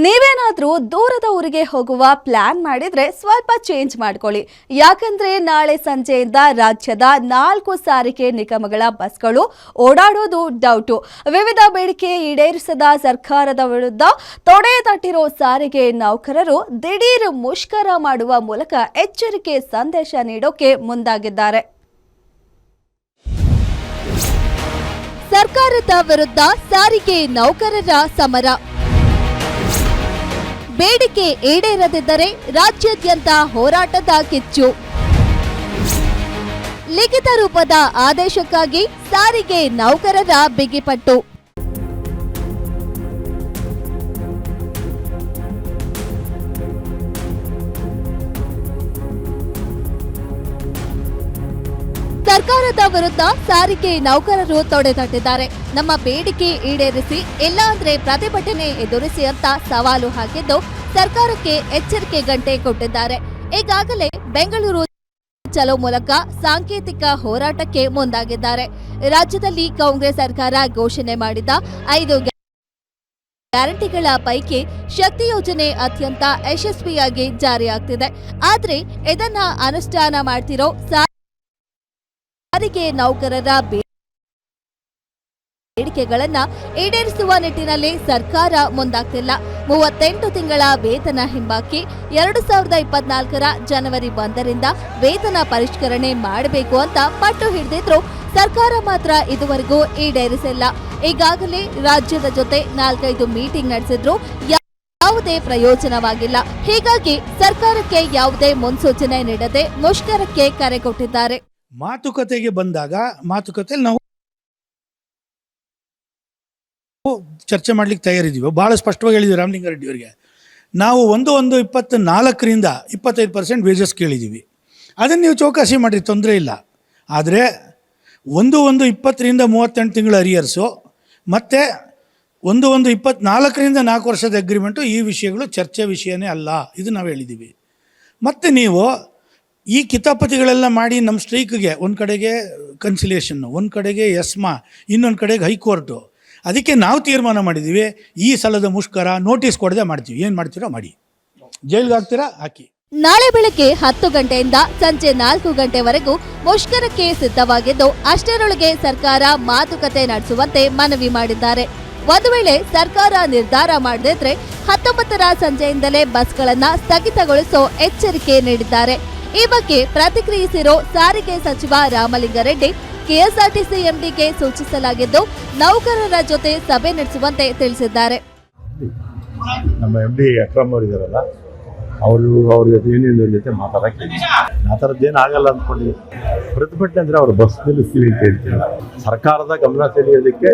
ನೀವೇನಾದ್ರೂ ದೂರದ ಊರಿಗೆ ಹೋಗುವ ಪ್ಲಾನ್ ಮಾಡಿದ್ರೆ ಸ್ವಲ್ಪ ಚೇಂಜ್ ಮಾಡ್ಕೊಳ್ಳಿ. ಯಾಕಂದ್ರೆ ನಾಳೆ ಸಂಜೆಯಿಂದ ರಾಜ್ಯದ 4 ಸಾರಿಗೆ ನಿಗಮಗಳ ಬಸ್ಗಳು ಓಡಾಡೋದು ಡೌಟು. ವಿವಿಧ ಬೇಡಿಕೆ ಈಡೇರಿಸದ ಸರ್ಕಾರದ ವಿರುದ್ಧ ತೊಡೆ ತಟ್ಟಿರೋ ಸಾರಿಗೆ ನೌಕರರು ದಿಢೀರ್ ಮುಷ್ಕರ ಮಾಡುವ ಮೂಲಕ ಎಚ್ಚರಿಕೆ ಸಂದೇಶ ನೀಡೋಕೆ ಮುಂದಾಗಿದ್ದಾರೆ. ಸರ್ಕಾರದ ವಿರುದ್ಧ ಸಾರಿಗೆ ನೌಕರರ ಸಮರ. ಬೇಡಿಕೆ ಈಡೇರದಿದ್ದರೆ ರಾಜ್ಯಾದ್ಯಂತ ಹೋರಾಟದ ಕಿಚ್ಚು. ಲಿಖಿತ ರೂಪದ ಆದೇಶಕ್ಕಾಗಿ ಸಾರಿಗೆ ನೌಕರರ ಬಿಗಿಪಟ್ಟು. ಸರ್ಕಾರದ ವಿರುದ್ಧ ಸಾರಿಗೆ ನೌಕರರು ತೊಡೆತಟ್ಟಿದ್ದಾರೆ. ನಮ್ಮ ಬೇಡಿಕೆ ಈಡೇರಿಸಿ, ಇಲ್ಲ ಅಂದ್ರೆ ಪ್ರತಿಭಟನೆ ಎದುರಿಸಿ ಅಂತ ಸವಾಲು ಹಾಕಿದ್ದು ಸರ್ಕಾರಕ್ಕೆ ಎಚ್ಚರಿಕೆ ಗಂಟೆ ಕೊಟ್ಟಿದ್ದಾರೆ. ಈಗಾಗಲೇ ಬೆಂಗಳೂರು ಚಲೋ ಮೂಲಕ ಸಾಂಕೇತಿಕ ಹೋರಾಟಕ್ಕೆ ಮುಂದಾಗಿದ್ದಾರೆ. ರಾಜ್ಯದಲ್ಲಿ ಕಾಂಗ್ರೆಸ್ ಸರ್ಕಾರ ಘೋಷಣೆ ಮಾಡಿದ 5 ಗ್ಯಾರಂಟಿಗಳ ಪೈಕಿ ಶಕ್ತಿ ಯೋಜನೆ ಅತ್ಯಂತ ಯಶಸ್ವಿಯಾಗಿ ಜಾರಿಯಾಗ್ತಿದೆ. ಆದ್ರೆ ಇದನ್ನ ಅನುಷ್ಠಾನ ಮಾಡ್ತಿರೋ ಸಾರಿಗೆ ನೌಕರರ ಬೇಡಿಕೆಗಳನ್ನ ಈಡೇರಿಸುವ ನಿಟ್ಟಿನಲ್ಲಿ ಸರ್ಕಾರ ಮುಂದಾಗ್ತಿಲ್ಲ. 38 ತಿಂಗಳ ವೇತನ ಹಿಂಬಾಕಿ, 2024ರ ಜನವರಿ 1ರಿಂದ ವೇತನ ಪರಿಷ್ಕರಣೆ ಮಾಡಬೇಕು ಅಂತ ಪಟ್ಟು ಹಿಡಿದಿದ್ರು ಸರ್ಕಾರ ಮಾತ್ರ ಇದುವರೆಗೂ ಈಡೇರಿಸಿಲ್ಲ. ಈಗಾಗಲೇ ರಾಜ್ಯದ ಜೊತೆ 4-5 ಮೀಟಿಂಗ್ ನಡೆಸಿದ್ರು ಯಾವುದೇ ಪ್ರಯೋಜನವಾಗಿಲ್ಲ. ಹೀಗಾಗಿ ಸರ್ಕಾರಕ್ಕೆ ಯಾವುದೇ ಮುನ್ಸೂಚನೆ ನೀಡದೆ ಮುಷ್ಕರಕ್ಕೆ ಕರೆ ಕೊಟ್ಟಿದ್ದಾರೆ. ಮಾತುಕತೆಗೆ ಬಂದಾಗ ಮಾತುಕತೆಯಲ್ಲಿ ನಾವು ಚರ್ಚೆ ಮಾಡ್ಲಿಕ್ಕೆ ತಯಾರಿದ್ದೀವಿ. ಬಹಳ ಸ್ಪಷ್ಟವಾಗಿ ಹೇಳಿದ್ವಿ ರಾಮಲಿಂಗಾರೆಡ್ಡಿ ಅವರಿಗೆ. ನಾವು 1/1/24ರಿಂದ 25% ವೇಜಸ್ ಕೇಳಿದ್ದೀವಿ. ಅದನ್ನು ನೀವು ಚೌಕಾಸಿ ಮಾಡಿರಿ, ತೊಂದರೆ ಇಲ್ಲ. ಆದರೆ 1/1/20ರಿಂದ 38 ತಿಂಗಳ ಅರಿಯರ್ಸು ಮತ್ತು 1/1/24ರಿಂದ 4 ವರ್ಷದ ಅಗ್ರಿಮೆಂಟು, ಈ ವಿಷಯಗಳು ಚರ್ಚೆ ವಿಷಯನೇ ಅಲ್ಲ. ಇದು ನಾವು ಹೇಳಿದ್ದೀವಿ. ಮತ್ತು ನೀವು ಈ ಕಿತಾಪತಿಗಳೆಲ್ಲ ಮಾಡಿ ನಮ್ಮ ಸ್ಟ್ರೈಕ್ಗೆ ಒಂದು ಕಡೆಗೆ ಕನ್ಸಿಲೇಷನ್ನು, ಒಂದು ಕಡೆಗೆ ಎಸ್ಮಾ, ಇನ್ನೊಂದು ಕಡೆಗೆ ಹೈಕೋರ್ಟು. ಅದಕ್ಕೆ ನಾವು ತೀರ್ಮಾನ ಮಾಡಿದ್ದೀವಿ, ಈ ಸಲದ ಮುಷ್ಕರ ನೋಟಿಸ್ ಕೊಡದೆ ಮಾಡ್ತೀವಿ. ಏನು ಮಾಡ್ತೀರೋ ಮಾಡಿ, ಜೈಲ್ಗೆ ಹಾಕ್ತೀರಾ ಹಾಕಿ. ನಾಳೆ ಬೆಳಗ್ಗೆ 10 ಗಂಟೆಯಿಂದ ಸಂಜೆ 4 ಗಂಟೆವರೆಗೂ ಮುಷ್ಕರಕ್ಕೆ ಸಿದ್ಧವಾಗಿದ್ದು, ಅಷ್ಟರೊಳಗೆ ಸರ್ಕಾರ ಮಾತುಕತೆ ನಡೆಸುವಂತೆ ಮನವಿ ಮಾಡಿದ್ದಾರೆ. ಒಂದು ವೇಳೆ ಸರ್ಕಾರ ನಿರ್ಧಾರ ಮಾಡದಿದ್ರೆ 19ರ ಸಂಜೆಯಿಂದಲೇ ಬಸ್ಗಳನ್ನ ಸ್ಥಗಿತಗೊಳಿಸೋ ಎಚ್ಚರಿಕೆ ನೀಡಿದ್ದಾರೆ. ಈ ಬಗ್ಗೆ ಪ್ರತಿಕ್ರಿಯಿಸಿರೋ ಸಾರಿಗೆ ಸಚಿವ ರಾಮಲಿಂಗಾರೆಡ್ಡಿ, ಕೆಎಸ್ಆರ್ಟಿಸಿ ಎಂಡಿಗೆ ಸೂಚಿಸಲಾಗಿದ್ದು ನೌಕರರ ಜೊತೆ ಸಭೆ ನಡೆಸುವಂತೆ ತಿಳಿಸಿದ್ದಾರೆ. ನಮ್ಮ ಎಂಡಿ ಅಕ್ರಮ್ ಅವರು ಇದಾರಲ್ಲ, ಅವ್ರ ಯೂನಿಯನ್ ಜೊತೆ ಆ ಥರದ್ದೇನು ಆಗಲ್ಲ ಅಂದ್ಕೊಂಡಿದ್ದೀವಿ. ಪ್ರತಿಭಟನೆ ಅಂದರೆ ಅವರು ಬಸ್ ನಿಲ್ಲಿಸ್ತೀವಿ ಅಂತ ಹೇಳ್ತೀವಿ. ಸರ್ಕಾರದ ಗಮನ ಸೆಳೆಯೋದಕ್ಕೆ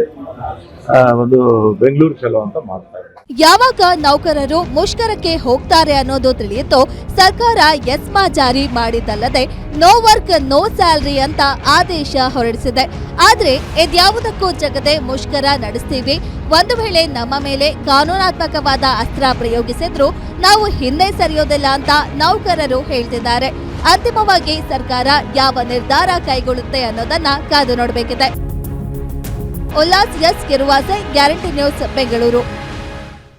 ಒಂದು ಬೆಂಗಳೂರು ಚಲೋ ಅಂತ ಮಾಡ್ತಾರೆ. ಯಾವಾಗ ನೌಕರರು ಮುಷ್ಕರಕ್ಕೆ ಹೋಗ್ತಾರೆ ಅನ್ನೋದು ತಿಳಿಯಿತೋ ಸರ್ಕಾರ ಎಸ್ಮಾ ಜಾರಿ ಮಾಡಿದ್ದಲ್ಲದೆ ನೋ ವರ್ಕ್ ನೋ ಸ್ಯಾಲರಿ ಅಂತ ಆದೇಶ ಹೊರಡಿಸಿದೆ. ಆದ್ರೆ ಇದ್ಯಾವುದಕ್ಕೂ ಜಗದೆ ಮುಷ್ಕರ ನಡೆಸ್ತೀವಿ, ಒಂದು ವೇಳೆ ನಮ್ಮ ಮೇಲೆ ಕಾನೂನಾತ್ಮಕವಾದ ಅಸ್ತ್ರ ಪ್ರಯೋಗಿಸಿದ್ರು ನಾವು ಹಿಂದೆ ಸರಿಯೋದಿಲ್ಲ ಅಂತ ನೌಕರರು ಹೇಳ್ತಿದ್ದಾರೆ. ಅಂತಿಮವಾಗಿ ಸರ್ಕಾರ ಯಾವ ನಿರ್ಧಾರ ಕೈಗೊಳ್ಳುತ್ತೆ ಅನ್ನೋದನ್ನ ಕಾದು ನೋಡಬೇಕಿದೆ. Ullas S Giruvase, guarantee news, Bengaluru.